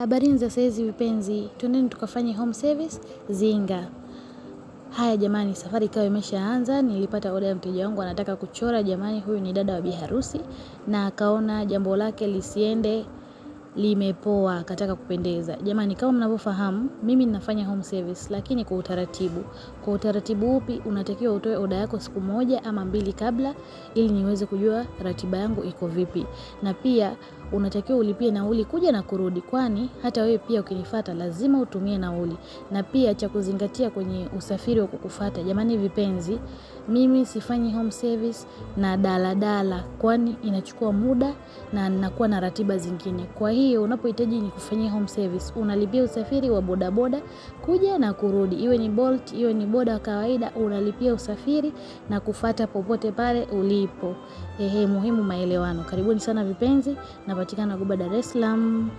Habarini za saizi vipenzi, twendeni tukafanye home service Zinga. Haya jamani, safari ikawa imeshaanza. Nilipata oda ya mteja wangu anataka kuchora. Jamani, huyu ni dada wa biharusi na akaona jambo lake lisiende limepoa, akataka kupendeza. Jamani, kama mnavyofahamu, mimi ninafanya home service lakini kwa utaratibu. Kwa utaratibu upi? Unatakiwa utoe oda yako siku moja ama mbili kabla ili niweze kujua ratiba yangu iko vipi. Na pia unatakiwa ulipie nauli kuja na kurudi, kwani hata wewe pia ukinifuata lazima utumie nauli. Na pia cha kuzingatia kwenye usafiri wa kukufuata, jamani vipenzi, mimi sifanyi home service na daladala, kwani inachukua muda na ninakuwa na ratiba zingine. Kwa hiyo unapohitaji nikufanyie home service, unalipia usafiri wa bodaboda kuja na kurudi. Iwe ni Bolt, iwe ni boda kawaida, unalipia usafiri na kufuata popote pale ulipo. Muhimu maelewano. Karibuni sana vipenzi, napatikana Guba, Dar es Salaam.